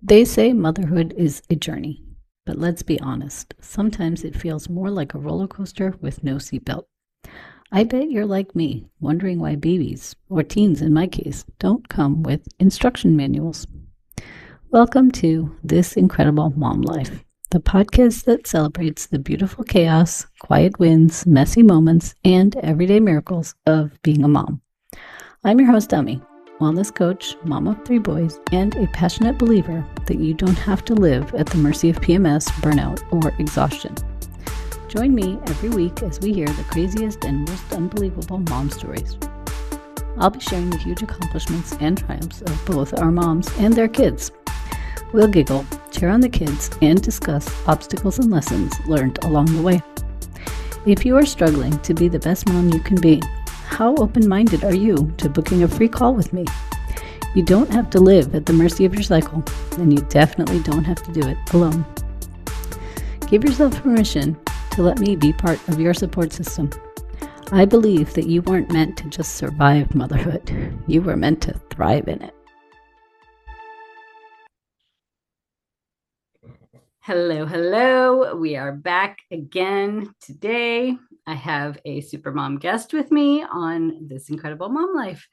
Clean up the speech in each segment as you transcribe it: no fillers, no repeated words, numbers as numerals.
They say motherhood is a journey, but let's be honest, sometimes it feels more like a roller coaster with no seatbelt. I bet you're like me, wondering why babies, or teens in my case, don't come with instruction manuals. Welcome to This Incredible Mom Life, the podcast that celebrates the beautiful chaos, quiet wins, messy moments, and everyday miracles of being a mom. I'm your host, Dummy, wellness coach, mom of 3 boys, and a passionate believer that you don't have to live at the mercy of PMS, burnout, or exhaustion. Join me every week as we hear the craziest and most unbelievable mom stories. I'll be sharing the huge accomplishments and triumphs of both our moms and their kids. We'll giggle, cheer on the kids, and discuss obstacles and lessons learned along the way. If you are struggling to be the best mom you can be, how open-minded are you to booking a free call with me? You don't have to live at the mercy of your cycle, and you definitely don't have to do it alone. Give yourself permission to let me be part of your support system. I believe that you weren't meant to just survive motherhood. You were meant to thrive in it. Hello. We are back again today. I have a super mom guest with me on This Incredible Mom Life.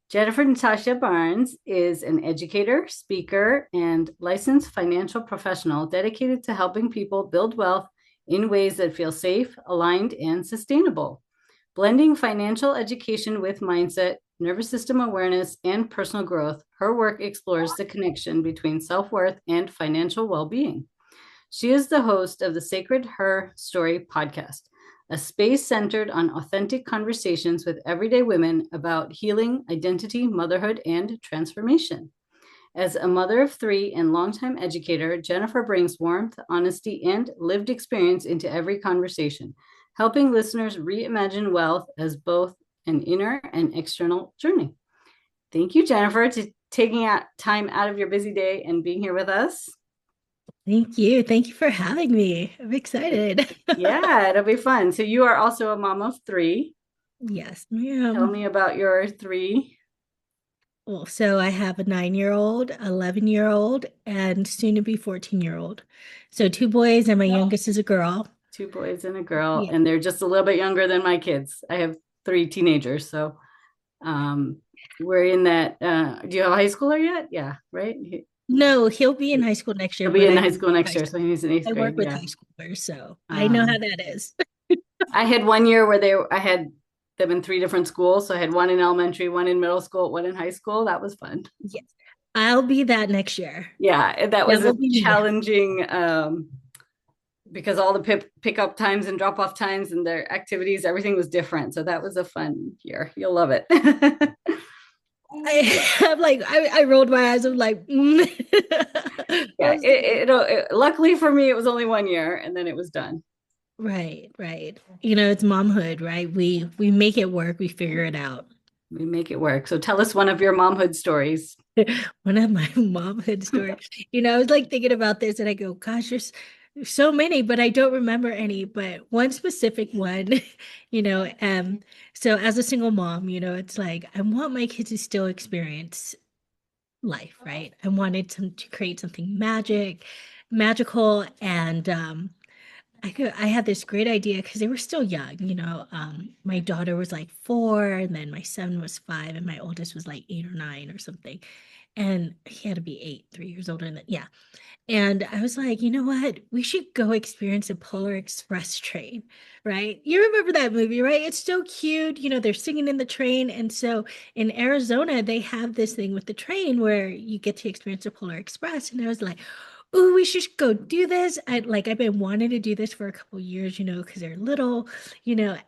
Jennifer Natasia Barnes is an educator, speaker, and licensed financial professional dedicated to helping people build wealth in ways that feel safe, aligned, and sustainable. Blending financial education with mindset, nervous system awareness, and personal growth, her work explores the connection between self-worth and financial well-being. She is the host of the Sacred H.E.R.story Podcast, a space centered on authentic conversations with everyday women about healing, identity, motherhood, and transformation. As a mother of 3 and longtime educator, Jennifer brings warmth, honesty, and lived experience into every conversation, helping listeners reimagine wealth as both an inner and external journey. Thank you, Jennifer, for taking time out of your busy day and being here with us. Thank you. Thank you for having me. I'm excited. Yeah, it'll be fun. So you are also a mom of 3. Yes, Tell ma'am. me about your 3. Well, so I have a 9-year-old, 11-year-old, and soon to be 14-year-old. So 2 boys, and my youngest is a girl. 2 boys and a girl, Yeah. and they're just a little bit younger than my kids. I have 3 teenagers, so um, we're in that. Do you have a high schooler yet? Yeah, right. No, he'll be in high school next year, He'll be but in I high work school with next high year, school. so he's in 8th I work grade. with Yeah. high schoolers, so I know how Um, that is. I had 1 year where I had them in 3 different schools. So I had one in elementary, one in middle school, one in high school. That was fun. Yes. I'll be that next year. Yeah, that That was a will be me. challenging because all the pickup times and drop off times and their activities, everything was different. So that was a fun year. You'll love it. I'm like, I rolled my eyes. I'm like, Yeah, luckily for me, it was only 1 year and then it was done. Right, right. It's momhood, right? We make it work, we figure it out. We make it work. So tell us one of your momhood stories. One of my momhood stories. I was like thinking about this and I go, gosh, there's so many, but I don't remember any. But one specific one, you know, um, so as a single mom, it's like I want my kids to still experience life, right? I wanted to create something magical, and I had this great idea because they were still young, my daughter was like 4, and then my son was 5, and my oldest was like 8 or 9 or something. And he had to be 8, 3 years older than, yeah. And I was like, you know what? We should go experience a Polar Express train, right? You remember that movie, right? It's so cute. They're singing in the train. And so in Arizona, they have this thing with the train where you get to experience a Polar Express. And I was like, oh, we should go do this. I've been wanting to do this for a couple years, because they're little,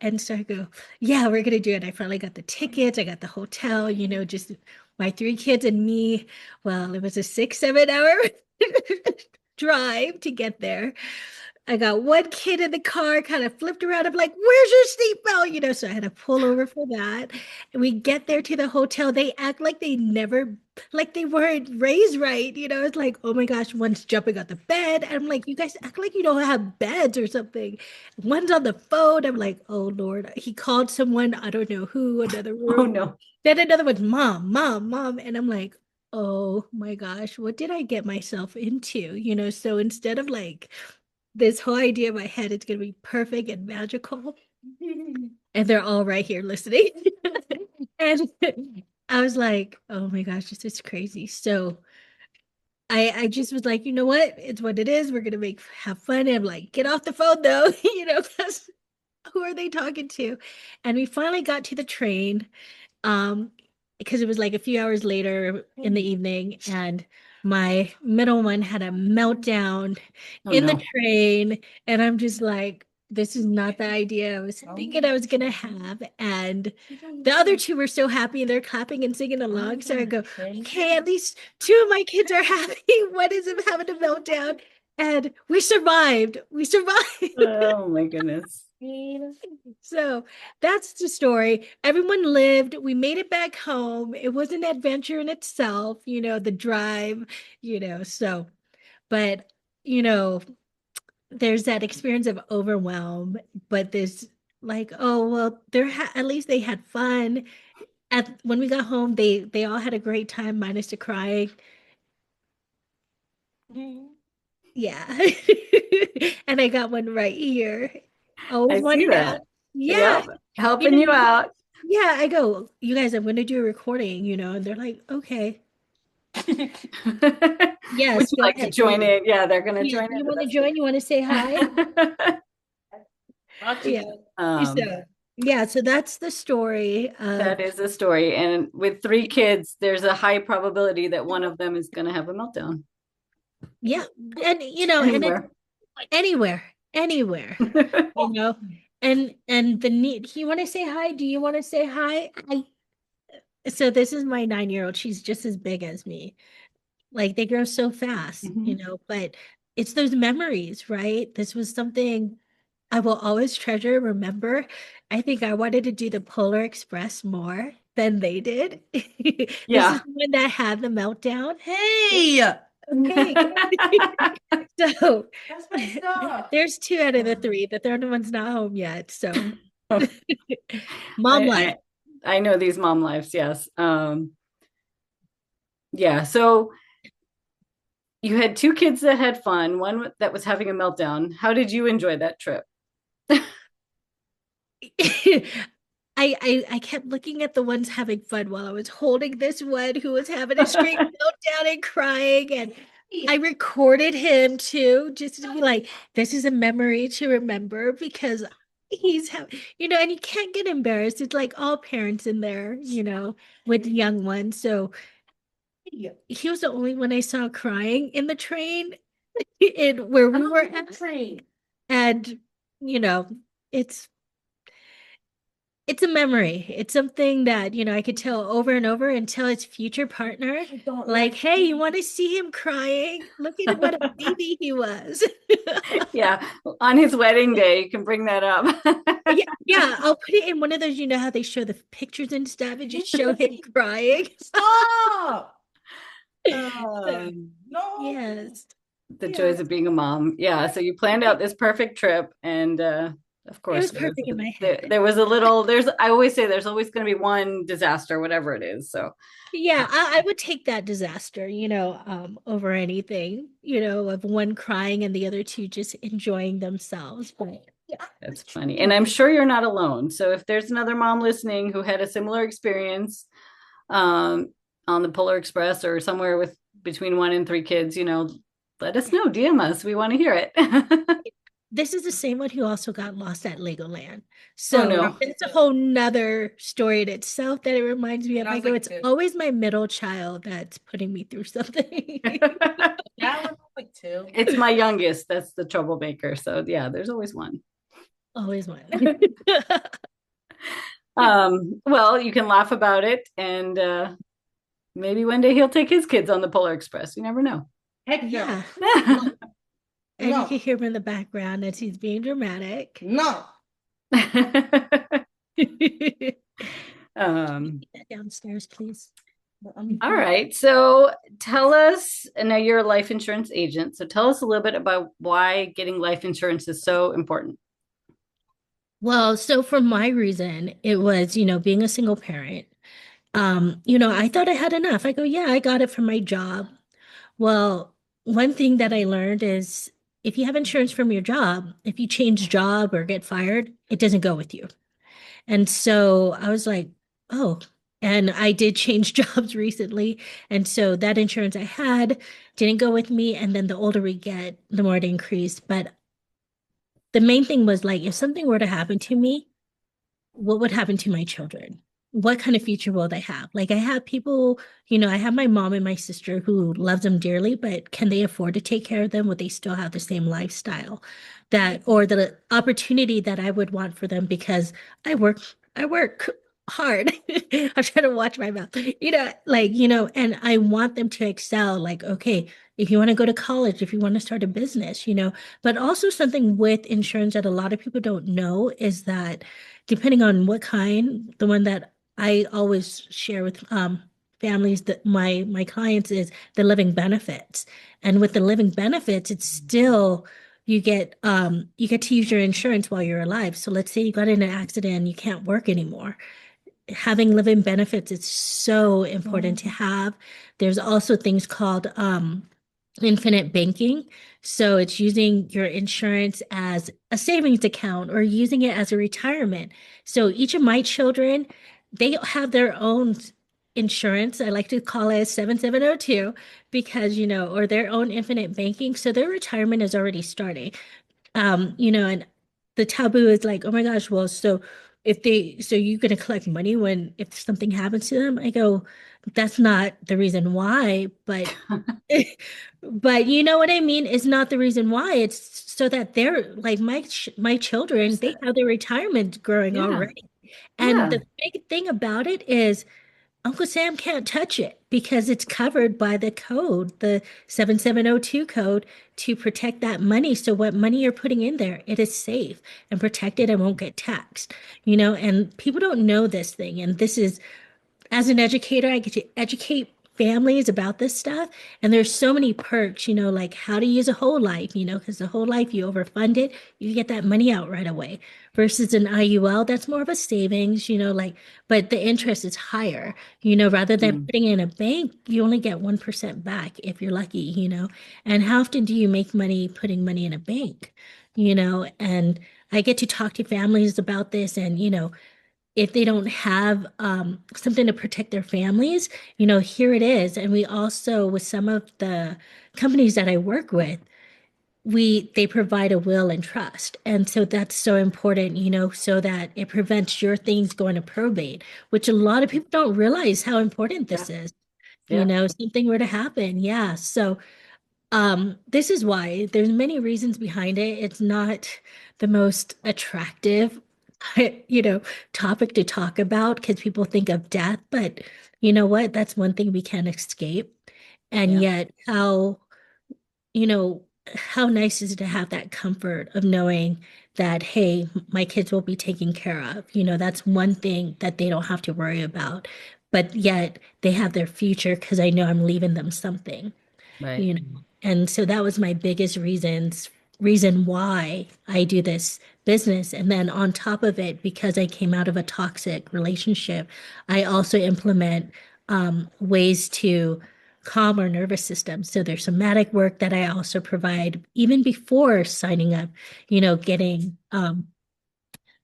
and so I go, yeah, we're gonna do it. I finally got the tickets, I got the hotel, just my 3 kids and me. Well, it was a 6, 7 hour drive to get there. I got one kid in the car, kind of flipped around. I'm like, where's your seatbelt? So I had to pull over for that. And we get there to the hotel. They act like like they weren't raised right. It's like, oh my gosh, one's jumping on the bed. And I'm like, you guys act like you don't have beds or something. One's on the phone. I'm like, oh Lord. He called someone, I don't know who, another Oh room. no. Then another one's mom, mom, mom. And I'm like, oh my gosh, what did I get myself into? So instead of like this whole idea in my head, it's going to be perfect and magical. And they're all right here listening. And I was like, oh my gosh, this is crazy. So I just was like, you know what? It's what it is. We're gonna have fun. And I'm like, get off the phone though, because who are they talking to? And we finally got to the train, um, because it was like a few hours later in the evening, and my middle one had a meltdown Oh in the no. train, and I'm just like, this is not the idea I was thinking I was gonna have. And the other two were so happy, they're clapping and singing along. So I go, okay, at least two of my kids are happy. One is having a meltdown, and we survived. We survived. Oh my goodness. So that's the story. Everyone lived. We made it back home. It was an adventure in itself, the drive, so, but, you know, there's that experience of overwhelm, but there's like, oh, well, at least they had fun. When we got home, they all had a great time, minus the crying. Yeah. And I got one right here. I Always see wanted that. out. Yeah. Yep. Helping you out. Yeah, I go, you guys, I'm going to do a recording, and they're like, okay, Would yes, you go like to ahead, join please. in? Yeah, they're going to Yeah, join you in want to join? You want to say hi? with us. Yeah. Um, So, yeah, so that's the story that of, is a story. And with three kids, there's a high probability that one of them is going to have a meltdown yeah, and and it's anywhere. anywhere, anywhere, you know, and the need. You want to say hi? Do you want to say hi? So this is my 9-year-old. She's just as big as me. Like they grow so fast, Mhm. but it's those memories, right? This was something I will always treasure, remember. I think I wanted to do the Polar Express more than they did. This is Yeah. the one that had the meltdown. Hey, okay, good. So That's my stuff. there's two out of the three. The third one's not home yet. So I, mom life. I know these mom lives, yes. Yeah. So you had two kids that had fun, one that was having a meltdown. How did you enjoy that trip? I kept looking at the ones having fun while I was holding this one who was having a straight meltdown and crying. And I recorded him too, just to be like, this is a memory to remember because and you can't get embarrassed. It's like all parents in there, with young ones. So he was the only one I saw crying in the train where we were at. And, you know, it's it's a memory. It's something that, I could tell over and over and tell its future partner, like, hey, you want to see him crying? Look at what a baby he was. Yeah, on his wedding day, you can bring that up. Yeah, yeah, I'll put it in one of those, how they show the pictures and stuff and just show him crying. Stop. So, No. yes. The joys of being a mom. Yeah, so you planned out this perfect trip, and of It course was perfect in my there, head. there was a little. There's I always say there's always going to be one disaster, whatever it is. So Yeah, I would take that disaster, over anything, of one crying and the other two just enjoying themselves. But yeah, that's funny, and I'm sure you're not alone. So if there's another mom listening who had a similar experience um, on the Polar Express or somewhere with between 1 and 3 kids, let us know. DM us. We want to hear it. this is the same one who also got lost at Legoland. Oh So no. it's a whole nother story in itself that it reminds me of. I go, it's always my middle child that's putting me through something. Yeah, I'm like two. It's my youngest that's the troublemaker. So yeah, there's always one. Always one. Well, you can laugh about it, and maybe one day he'll take his kids on the Polar Express. You never know. Heck Yeah. no. And you No. can hear him in the background as he's being dramatic. No. Downstairs, please. All right. So tell us, and now you're a life insurance agent. So tell us a little bit about why getting life insurance is so important. Well, so for my reason, it was, being a single parent. I thought I had enough. I go, yeah, I got it from my job. Well, one thing that I learned is if you have insurance from your job, if you change job or get fired, it doesn't go with you. And so I was like, oh, and I did change jobs recently. And so that insurance I had didn't go with me. And then the older we get, the more it increased. But the main thing was like, if something were to happen to me, what would happen to my children? What kind of future will they have? Like I have people, I have my mom and my sister who loves them dearly, but can they afford to take care of them? Would they still have the same lifestyle that or the opportunity that I would want for them because I work hard. I'm trying to watch my mouth. And I want them to excel. Like, okay, if you want to go to college, if you want to start a business, but also something with insurance that a lot of people don't know is that depending on what kind, the one that I always share with families that my clients is the living benefits. And with the living benefits, it's still you get to use your insurance while you're alive. So let's say you got in an accident and you can't work anymore. Having living benefits is so important to have. There's also things called infinite banking. So it's using your insurance as a savings account or using it as a retirement. So each of my children, they have their own insurance. I like to call it 7702 because, or their own infinite banking. So their retirement is already starting. And the taboo is like, oh my gosh, well, so you're going to collect money when if something happens to them? I go, that's not the reason why, but but you know what I mean? It's not the reason why. It's so that they're like my children, they have their retirement growing Yeah. already. And Yeah. the big thing about it is Uncle Sam can't touch it because it's covered by the code, the 7702 code to protect that money. So what money you're putting in there, it is safe and protected and won't get taxed, and people don't know this thing. And this is as an educator, I get to educate families about this stuff. And there's so many perks, like how to use a whole life, because the whole life you overfund it, you get that money out right away versus an IUL, that's more of a savings, but the interest is higher, rather than Mm. putting in a bank, you only get 1% back if you're lucky, And how often do you make money putting money in a bank, And I get to talk to families about this and, if they don't have something to protect their families, here it is. And we also, with some of the companies that I work with, they provide a will and trust. And so that's so important, so that it prevents your things going to probate, which a lot of people don't realize how important Yeah. this is. Yeah. Something were to happen. Yeah. So this is why there's many reasons behind it. It's not the most attractive, you know, topic to talk about because people think of death, but you know what? That's one thing we can't escape. And Yeah. yet, how nice is it to have that comfort of knowing that, hey, my kids will be taken care of. That's one thing that they don't have to worry about. But yet they have their future because I know I'm leaving them something Right. you know. And so that was my biggest reason why I do this business. And then on top of it, because I came out of a toxic relationship, I also implement ways to calm our nervous system. So there's somatic work that I also provide even before signing up, getting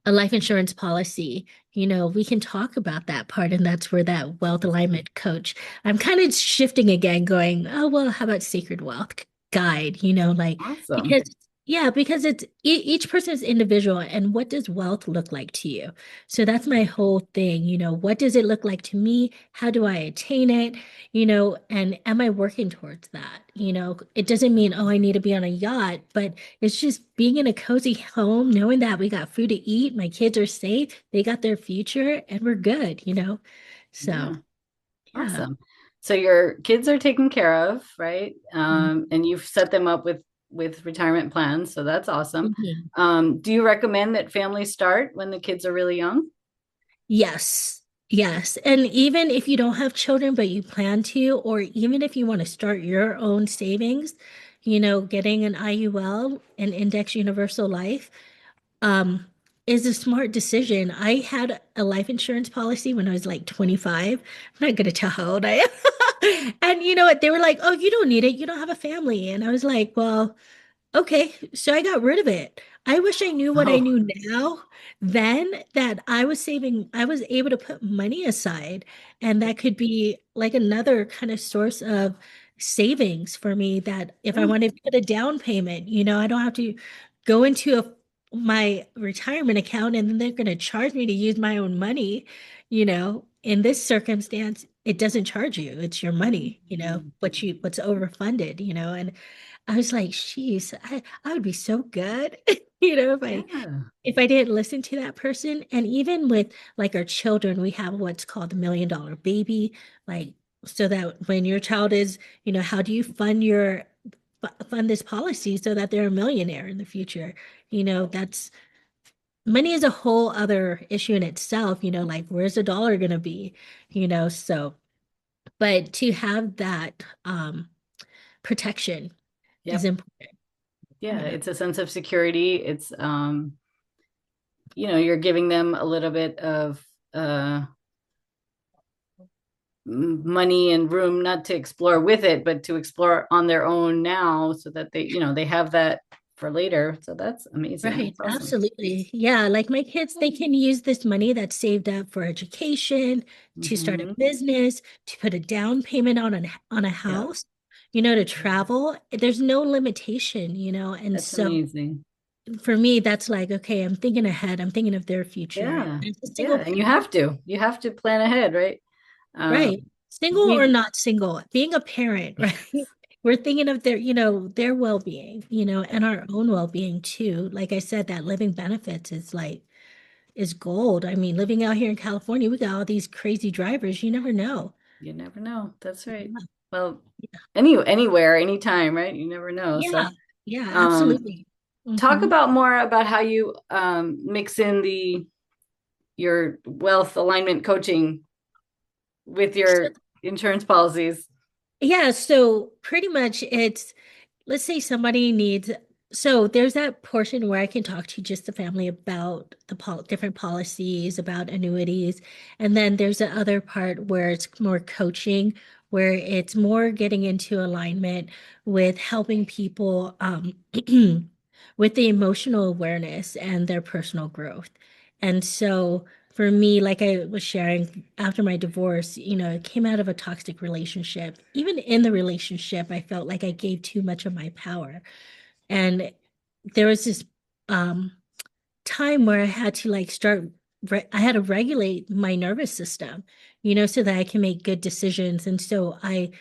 a life insurance policy, we can talk about that part. And that's where that wealth alignment coach, I'm kind of shifting again, going, oh, well, how about sacred wealth guide, like, Awesome. because, yeah, because each person is individual. And what does wealth look like to you? So that's my whole thing. What does it look like to me? How do I attain it? And am I working towards that? It doesn't mean, oh, I need to be on a yacht, but it's just being in a cozy home, knowing that we got food to eat, my kids are safe, they got their future, and we're good. So, Yeah. yeah. Awesome. So your kids are taken care of, right? Mhm. And you've set them up with retirement plans, so that's awesome. Mhm. Do you recommend that families start when the kids are really young? Yes. Yes. And even if you don't have children, but you plan to, or even if you want to start your own savings, getting an IUL, an Index Universal Life, um, is a smart decision. I had a life insurance policy when I was like 25. I'm not going to tell how old I am. And you know what? They were like, oh, you don't need it. You don't have a family. And I was like, well, okay, so I got rid of it. I wish I knew what I Oh, knew now then, that I was saving, I was able to put money aside, and that could be like another kind of source of savings for me, that if I yeah. wanted to put a down payment, I don't have to go into my retirement account and then they're going to charge me to use my own money. In this circumstance, it doesn't charge you. It's your money, Mhm. what's overfunded, and I was like, "Geez, I would be so good, Yeah. if I didn't listen to that person." And even with like our children, we have what's called the $1 million baby, like so that when your child is, how do you fund this policy so that they're a millionaire in the future? That's money is a whole other issue in itself. Like where's the dollar going to be? So, but to have that protection is Yep. important. Yeah. You know. It's a sense of security. It's, you're giving them a little bit of uh, money and room not to explore with it, but to explore on their own now so that they have that for later. So that's amazing. Right, That's awesome. absolutely. Yeah, like my kids, they can use this money that's saved up for education, to start a Hmm. business, to put a down payment on a Yeah. house, to travel. There's no limitation, and That's so amazing. for me, that's like, okay, I'm thinking ahead. I'm thinking of their future. Yeah. As a Yeah. single And you parent, have to plan ahead, right? right? Um, Single or we, not single, being a parent, right? We're thinking of their well-being, and our own well-being too. Like I said, that living benefits is gold. I mean, living out here in California, we got all these crazy drivers. You never know. you never know. That's right. Yeah, Well, anywhere, anytime, right? You never know. So, yeah, yeah, um, absolutely. talk Hmm. about more about how you mix in the your wealth alignment coaching with So, your insurance policies. yeah, so pretty much it's, let's say somebody needs, so there's that portion where I can talk to just the family about the different policies, about annuities. And then there's the other part where it's more coaching, where it's more getting into alignment with helping people with the emotional awareness and their personal growth. And so for me, like I was sharing after my divorce, it came out of a toxic relationship. Even in the relationship, I felt like I gave too much of my power. And there was this um, time where I had to like I had to regulate my nervous system, so that I can make good decisions. And so I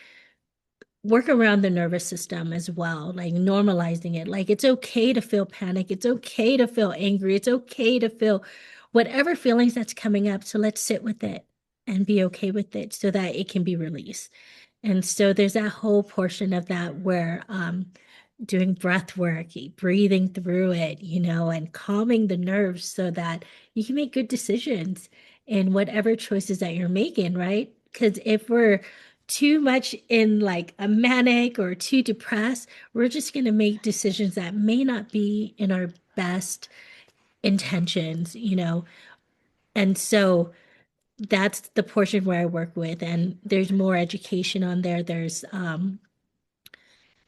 work around the nervous system as well, like normalizing it. Like it's okay to feel panic. It's okay to feel angry. It's okay to feel whatever feelings that's coming up. So let's sit with it and be okay with it so that it can be released. And so there's that whole portion of that where doing breath work, breathing through it, and calming the nerves so that you can make good decisions in whatever choices that you're making, right? Because if we're too much in like a manic or too depressed, we're just going to make decisions that may not be in our best intentions. And so that's the portion where I work with, and there's more education on there. There's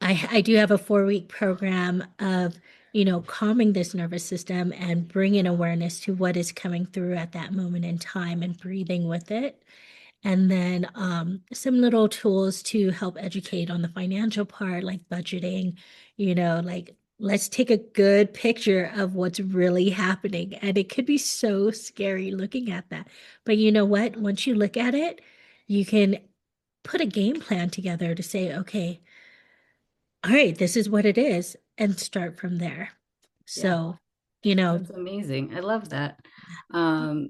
I do have a 4-week program of, calming this nervous system and bringing awareness to what is coming through at that moment in time and breathing with it. And then some little tools to help educate on the financial part, like budgeting, like let's take a good picture of what's really happening. And it could be so scary looking at that. But you know what? Once you look at it, you can put a game plan together to say, okay, all right, this is what it is, and start from there. Yeah, So, you know, that's amazing. I love that. Um,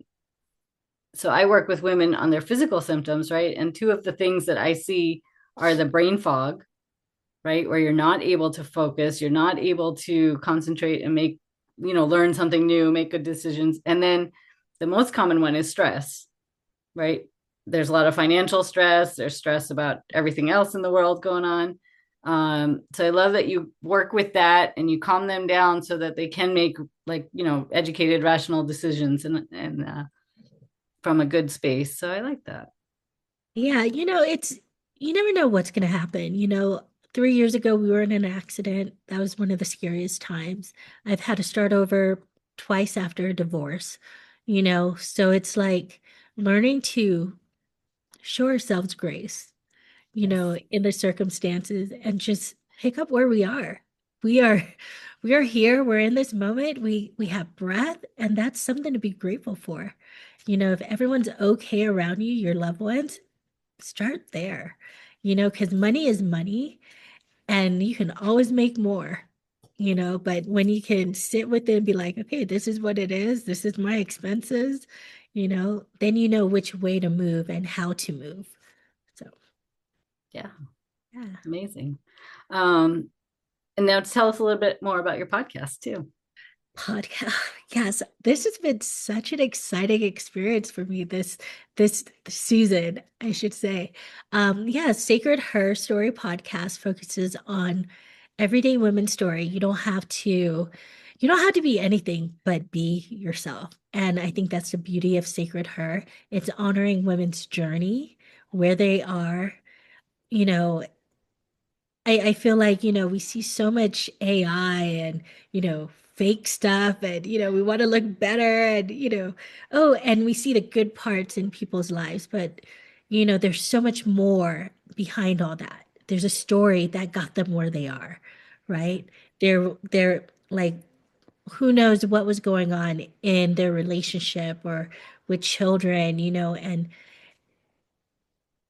so I work with women on their physical symptoms, right? And two of the things that I see are the brain fog, right? Where you're not able to focus, you're not able to concentrate and learn something new, make good decisions. And then the most common one is stress, right? There's a lot of financial stress, there's stress about everything else in the world going on. So I love that you work with that and you calm them down so that they can make like, educated, rational decisions and from a good space. So I like that. Yeah, you never know what's going to happen. 3 years ago, we were in an accident. That was one of the scariest times. I've had to start over twice after a divorce, so it's like learning to show ourselves grace, Yes. in the circumstances and just pick up where we are. We are we are here, we're in this moment. We have breath, and that's something to be grateful for. If everyone's okay around you, your loved ones, start there, because money is money and you can always make more, but when you can sit with it and be like, okay, this is what it is, this is my expenses, then you know which way to move and how to move. So, Yeah. yeah. Amazing. Um, and now tell us a little bit more about your podcast too. Podcast. Yes, this has been such an exciting experience for me this season, I should say. Yeah, Sacred Her.story Podcast focuses on everyday women's story. You don't have to be anything but be yourself. And I think that's the beauty of Sacred Her. It's honoring women's journey, where they are, you know, I feel like, we see so much AI and, fake stuff and, we want to look better and, and we see the good parts in people's lives, but, there's so much more behind all that. There's a story that got them where they are, right? They're like, who knows what was going on in their relationship or with children, and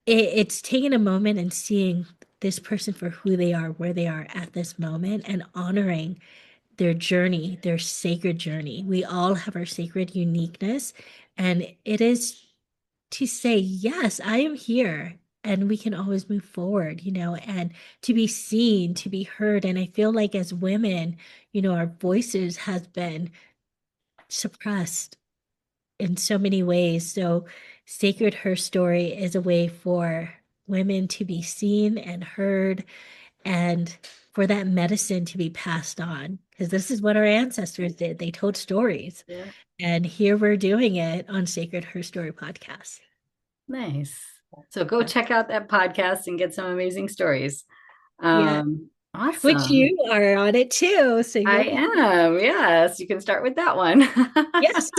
it's taking a moment and seeing this person for who they are, where they are at this moment, and honoring their journey, their sacred journey. We all have our sacred uniqueness, and it is to say, yes, I am here. And we can always move forward, and to be seen, to be heard. And I feel like as women, our voices has been suppressed in so many ways. So, Sacred Her Story is a way for women to be seen and heard and for that medicine to be passed on. Because this is what our ancestors did. They told stories. Yeah. And here we're doing it on Sacred Her Story Podcast. Nice. So go check out that podcast and get some amazing stories. Yeah. Which Awesome. you are on it too. So I you'll be, am. Yes, you can start with that one. yes.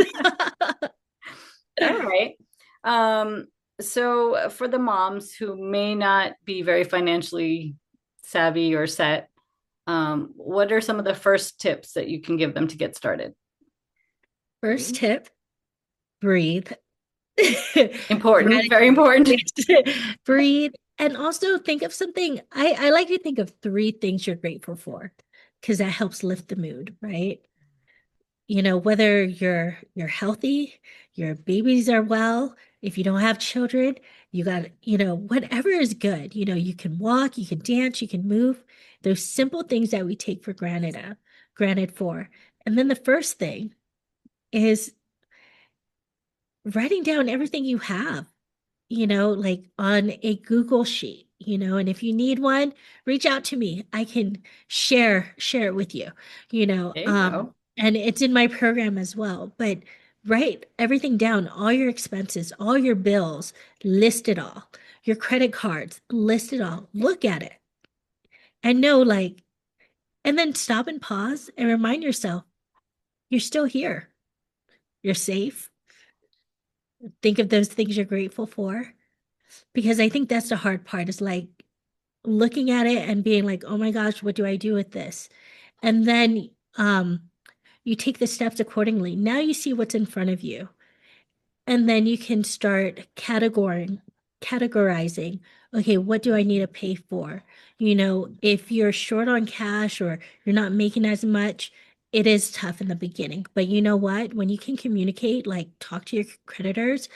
All right. Um, so for the moms who may not be very financially savvy or set, what are some of the first tips that you can give them to get started? First tip, breathe. Important, very Gratitude. important. Breathe. And also think of something. I like to think of three things you're grateful for because that helps lift the mood, right? Whether you're healthy, your babies are well, if you don't have children, you got, whatever is good. You can walk, you can dance, you can move. Those simple things that we take for granted for. And then the first thing is writing down everything you have, like on a Google sheet, and if you need one, reach out to me. I can share it with you, There you go. and it's in my program as well. But write everything down, all your expenses, all your bills, list it all, your credit cards, list it all, look at it and know like, and then stop and pause and remind yourself, you're still here. You're safe. Think of those things you're grateful for. Because I think that's the hard part is like looking at it and being like, oh my gosh, what do I do with this? And then you take the steps accordingly. Now you see what's in front of you. And then you can start categorizing. Okay, what do I need to pay for? If you're short on cash or you're not making as much, it is tough in the beginning. But you know what? When you can communicate, like talk to your creditors,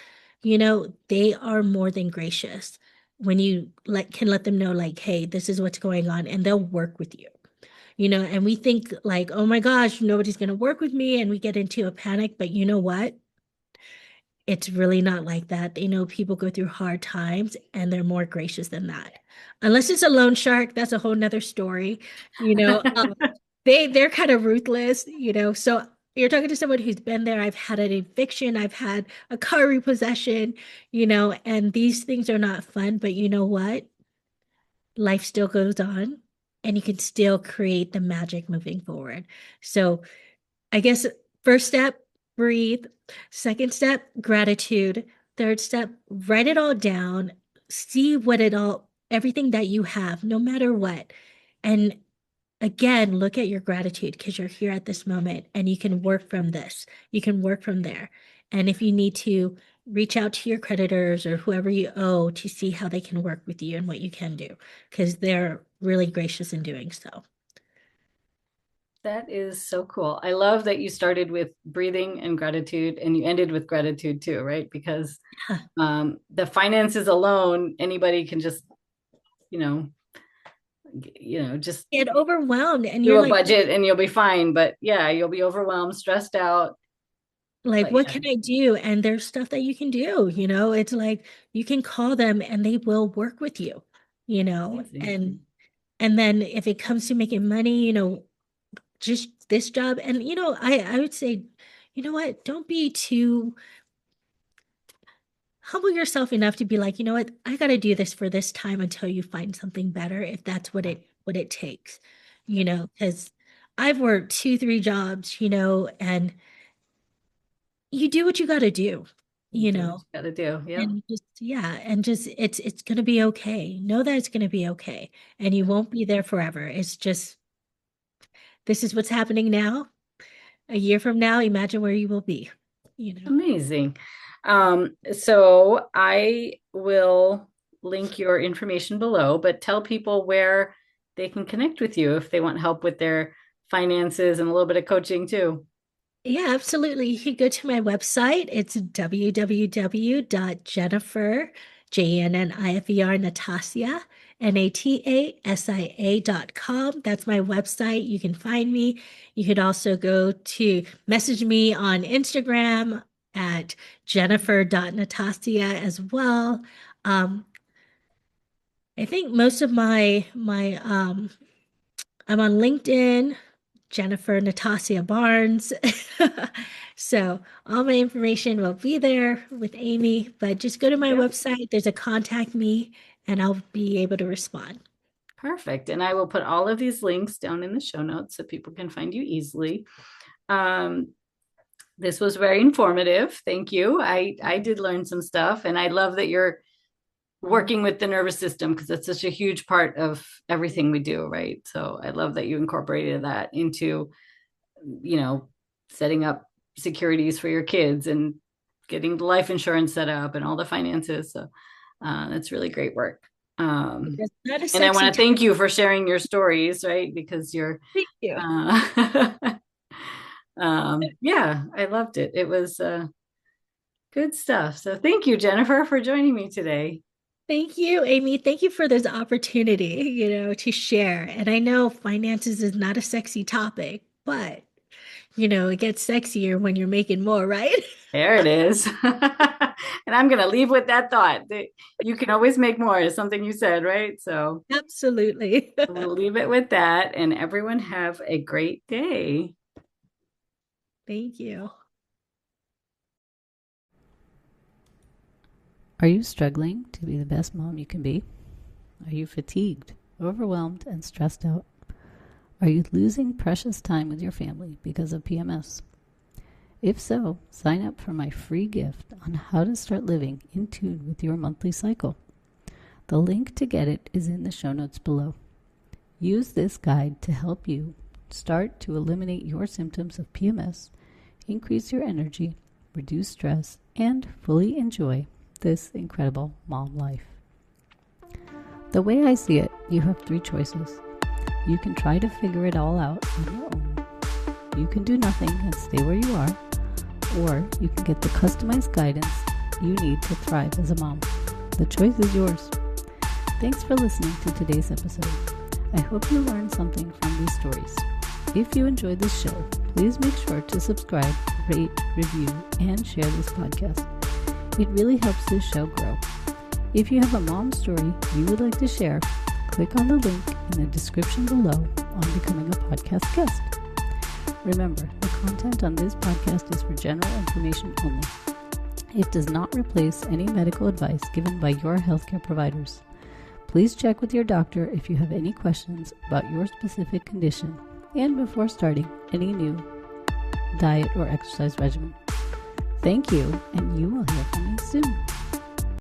they are more than gracious. When you can let them know, like, hey, this is what's going on, and they'll work with you. And we think like, oh my gosh, nobody's going to work with me, and we get into a panic. But you know what? it's really not like that. They know people go through hard times and they're more gracious than that. Unless it's a loan shark, that's a whole nother story. You know, they're kind of ruthless, you know. So you're talking to someone who's been there. I've had an eviction, I've had a car repossession, you know, and these things are not fun, but you know what? Life still goes on and you can still create the magic moving forward. So I guess first step, breathe. Second step, gratitude. Third step, write it all down. See what it all, everything that you have, no matter what. And again, look at your gratitude because you're here at this moment and you can work from this. You can work from there. And if you need to reach out to your creditors or whoever you owe to see how they can work with you and what you can do, because they're really gracious in doing so. That is so cool. I love that you started with breathing and gratitude and you ended with gratitude too, right? Because the finances alone, anybody can just, you know, just get overwhelmed and do you're a like, budget and you'll be fine. But yeah, you'll be overwhelmed, stressed out. like, But what yeah. can I do? And there's stuff that you can do, you know, it's like you can call them and they will work with you, you know, Amazing. and then if it comes to making money, you know, just this job. And, you know, I would say, you know what, don't be too humble yourself enough to be like, you know what, I got to do this for this time until you find something better, if that's what it takes, you know, because I've worked 2, 3 jobs, you know, and you do what you got to do, you Do what know, you gotta do. Yeah. and just, yeah, and just, it's going to be okay. Know that it's going to be okay. And you won't be there forever. It's just, this is what's happening now. A year from now, imagine where you will be, you know. Amazing. So I will link your information below, but tell people where they can connect with you if they want help with their finances and a little bit of coaching too. Yeah, absolutely. You can go to my website. It's www.jennifer, Jennifer, Natasia, Natasia.com. That's my website. You can find me. You could also go to message me on Instagram at jennifer.natasia as well. I think most of I'm on LinkedIn, Jennifer Natasia Barnes. So all my information will be there with Amy, but just go to my website. There's a contact me and I'll be able to respond. Perfect. And I will put all of these links down in the show notes so people can find you easily. This was very informative. Thank you. I did learn some stuff, and I love that you're working with the nervous system because it's such a huge part of everything we do, right? So I love that you incorporated that into, you know, setting up securities for your kids and getting the life insurance set up and all the finances. So that's really great work. And I want to thank you for sharing your stories, right? Because you're, thank you. Yeah, I loved it. It was good stuff. So thank you, Jennifer, for joining me today. Thank you, Amy. Thank you for this opportunity, you know, to share. And I know finances is not a sexy topic, but, you know, it gets sexier when you're making more, right? There it is. And I'm going to leave with that thought that you can always make more is something you said, right? So absolutely. We'll leave it with that, and everyone have a great day. Thank you. Are you struggling to be the best mom you can be? Are you fatigued, overwhelmed, and stressed out? Are you losing precious time with your family because of PMS? If so, sign up for my free gift on how to start living in tune with your monthly cycle. The link to get it is in the show notes below. Use this guide to help you start to eliminate your symptoms of PMS, increase your energy, reduce stress, and fully enjoy this incredible mom life. The way I see it, you have 3 choices. You can try to figure it all out on your own. You can do nothing and stay where you are, or you can get the customized guidance you need to thrive as a mom. The choice is yours. Thanks for listening to today's episode. I hope you learned something from these stories. If you enjoyed this show, please make sure to subscribe, rate, review, and share this podcast. It really helps this show grow. If you have a mom story you would like to share, click on the link in the description below on becoming a podcast guest. Remember, the content on this podcast is for general information only. It does not replace any medical advice given by your healthcare providers. Please check with your doctor if you have any questions about your specific condition and before starting any new diet or exercise regimen. Thank you, and you will hear from me soon.